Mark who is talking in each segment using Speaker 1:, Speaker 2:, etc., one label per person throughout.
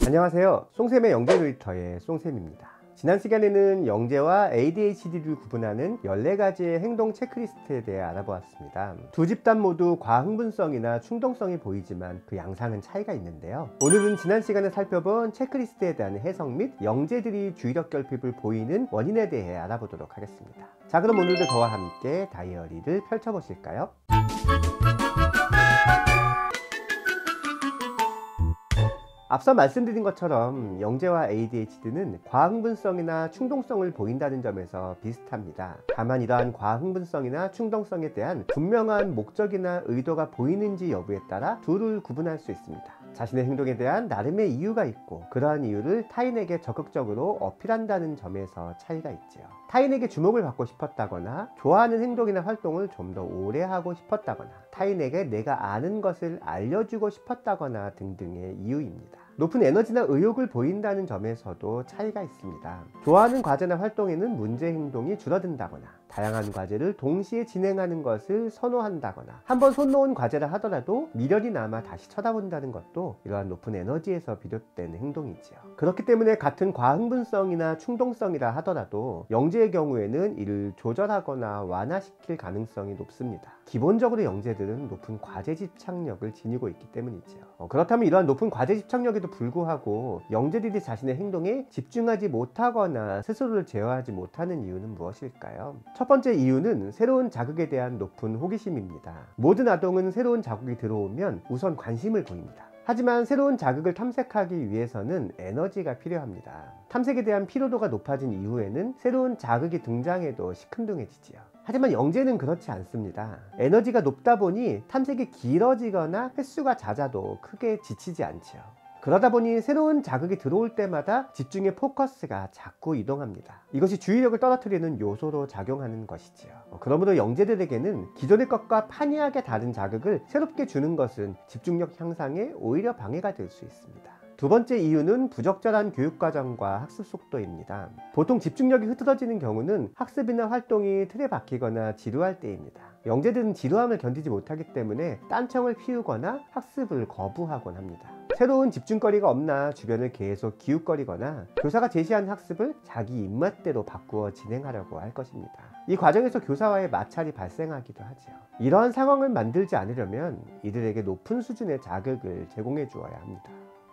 Speaker 1: 안녕하세요. 송쌤의 영재 놀이터의 송쌤입니다. 지난 시간에는 영재와 ADHD를 구분하는 14가지의 행동 체크리스트에 대해 알아보았습니다. 두 집단 모두 과흥분성이나 충동성이 보이지만 그 양상은 차이가 있는데요. 오늘은 지난 시간에 살펴본 체크리스트에 대한 해석 및 영재들이 주의력 결핍을 보이는 원인에 대해 알아보도록 하겠습니다. 자, 그럼 오늘도 저와 함께 다이어리를 펼쳐보실까요? 앞서 말씀드린 것처럼 영재와 ADHD는 과흥분성이나 충동성을 보인다는 점에서 비슷합니다. 다만 이러한 과흥분성이나 충동성에 대한 분명한 목적이나 의도가 보이는지 여부에 따라 둘을 구분할 수 있습니다. 자신의 행동에 대한 나름의 이유가 있고 그러한 이유를 타인에게 적극적으로 어필한다는 점에서 차이가 있지요. 타인에게 주목을 받고 싶었다거나 좋아하는 행동이나 활동을 좀 더 오래 하고 싶었다거나 타인에게 내가 아는 것을 알려주고 싶었다거나 등등의 이유입니다. 높은 에너지나 의욕을 보인다는 점에서도 차이가 있습니다. 좋아하는 과제나 활동에는 문제 행동이 줄어든다거나 다양한 과제를 동시에 진행하는 것을 선호한다거나 한번 손 놓은 과제를 하더라도 미련이 남아 다시 쳐다본다는 것도 이러한 높은 에너지에서 비롯된 행동이지요. 그렇기 때문에 같은 과흥분성이나 충동성이라 하더라도 영재의 경우에는 이를 조절하거나 완화시킬 가능성이 높습니다. 기본적으로 영재들은 높은 과제 집착력을 지니고 있기 때문이지요. 그렇다면 이러한 높은 과제 집착력에도 불구하고 영재들이 자신의 행동에 집중하지 못하거나 스스로를 제어하지 못하는 이유는 무엇일까요? 첫 번째 이유는 새로운 자극에 대한 높은 호기심입니다. 모든 아동은 새로운 자극이 들어오면 우선 관심을 보입니다. 하지만 새로운 자극을 탐색하기 위해서는 에너지가 필요합니다. 탐색에 대한 피로도가 높아진 이후에는 새로운 자극이 등장해도 시큰둥해지지요. 하지만 영재는 그렇지 않습니다. 에너지가 높다 보니 탐색이 길어지거나 횟수가 잦아도 크게 지치지 않지요. 그러다 보니 새로운 자극이 들어올 때마다 집중의 포커스가 자꾸 이동합니다. 이것이 주의력을 떨어뜨리는 요소로 작용하는 것이지요. 그러므로 영재들에게는 기존의 것과 판이하게 다른 자극을 새롭게 주는 것은 집중력 향상에 오히려 방해가 될 수 있습니다. 두 번째 이유는 부적절한 교육과정과 학습 속도입니다. 보통 집중력이 흐트러지는 경우는 학습이나 활동이 틀에 박히거나 지루할 때입니다. 영재들은 지루함을 견디지 못하기 때문에 딴청을 피우거나 학습을 거부하곤 합니다. 새로운 집중거리가 없나 주변을 계속 기웃거리거나 교사가 제시한 학습을 자기 입맛대로 바꾸어 진행하려고 할 것입니다. 이 과정에서 교사와의 마찰이 발생하기도 하지요. 이러한 상황을 만들지 않으려면 이들에게 높은 수준의 자극을 제공해 주어야 합니다.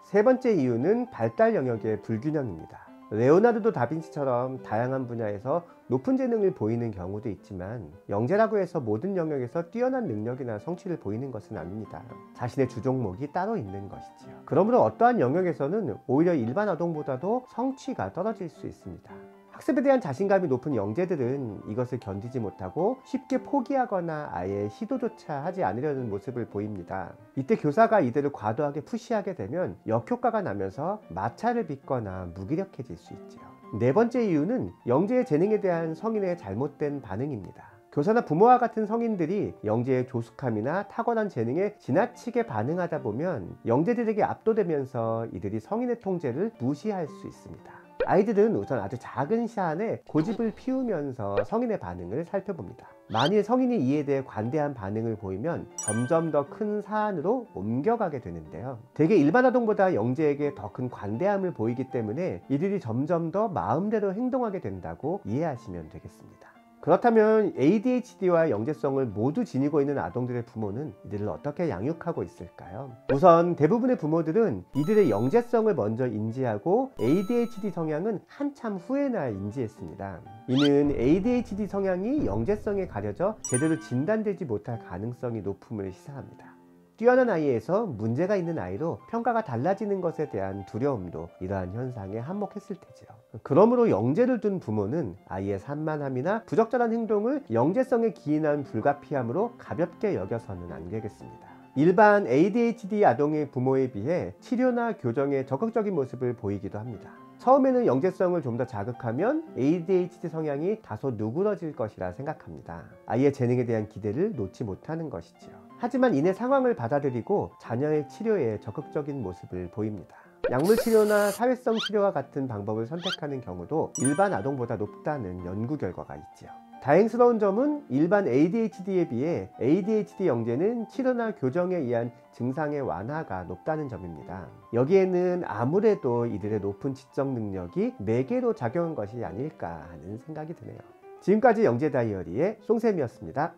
Speaker 1: 세 번째 이유는 발달 영역의 불균형입니다. 레오나르도 다빈치처럼 다양한 분야에서 높은 재능을 보이는 경우도 있지만 영재라고 해서 모든 영역에서 뛰어난 능력이나 성취를 보이는 것은 아닙니다. 자신의 주종목이 따로 있는 것이지요. 그러므로 어떠한 영역에서는 오히려 일반 아동보다도 성취가 떨어질 수 있습니다. 학습에 대한 자신감이 높은 영재들은 이것을 견디지 못하고 쉽게 포기하거나 아예 시도조차 하지 않으려는 모습을 보입니다. 이때 교사가 이들을 과도하게 푸시하게 되면 역효과가 나면서 마찰을 빚거나 무기력해질 수 있지요. 네 번째 이유는 영재의 재능에 대한 성인의 잘못된 반응입니다. 교사나 부모와 같은 성인들이 영재의 조숙함이나 타고난 재능에 지나치게 반응하다 보면 영재들에게 압도되면서 이들이 성인의 통제를 무시할 수 있습니다. 아이들은 우선 아주 작은 시안에 고집을 피우면서 성인의 반응을 살펴봅니다. 만일 성인이 이에 대해 관대한 반응을 보이면 점점 더 큰 사안으로 옮겨가게 되는데요. 대개 일반 아동보다 영재에게 더 큰 관대함을 보이기 때문에 이들이 점점 더 마음대로 행동하게 된다고 이해하시면 되겠습니다. 그렇다면 ADHD와 영재성을 모두 지니고 있는 아동들의 부모는 이들을 어떻게 양육하고 있을까요? 우선 대부분의 부모들은 이들의 영재성을 먼저 인지하고 ADHD 성향은 한참 후에나 인지했습니다. 이는 ADHD 성향이 영재성에 가려져 제대로 진단되지 못할 가능성이 높음을 시사합니다. 뛰어난 아이에서 문제가 있는 아이로 평가가 달라지는 것에 대한 두려움도 이러한 현상에 한몫했을 테지요. 그러므로 영재를 둔 부모는 아이의 산만함이나 부적절한 행동을 영재성에 기인한 불가피함으로 가볍게 여겨서는 안 되겠습니다. 일반 ADHD 아동의 부모에 비해 치료나 교정에 적극적인 모습을 보이기도 합니다. 처음에는 영재성을 좀 더 자극하면 ADHD 성향이 다소 누그러질 것이라 생각합니다. 아이의 재능에 대한 기대를 놓지 못하는 것이지요. 하지만 이내 상황을 받아들이고 자녀의 치료에 적극적인 모습을 보입니다. 약물 치료나 사회성 치료와 같은 방법을 선택하는 경우도 일반 아동보다 높다는 연구 결과가 있지요. 다행스러운 점은 일반 ADHD에 비해 ADHD 영재는 치료나 교정에 의한 증상의 완화가 높다는 점입니다. 여기에는 아무래도 이들의 높은 지적 능력이 매개로 작용한 것이 아닐까 하는 생각이 드네요. 지금까지 영재 다이어리의 송쌤이었습니다.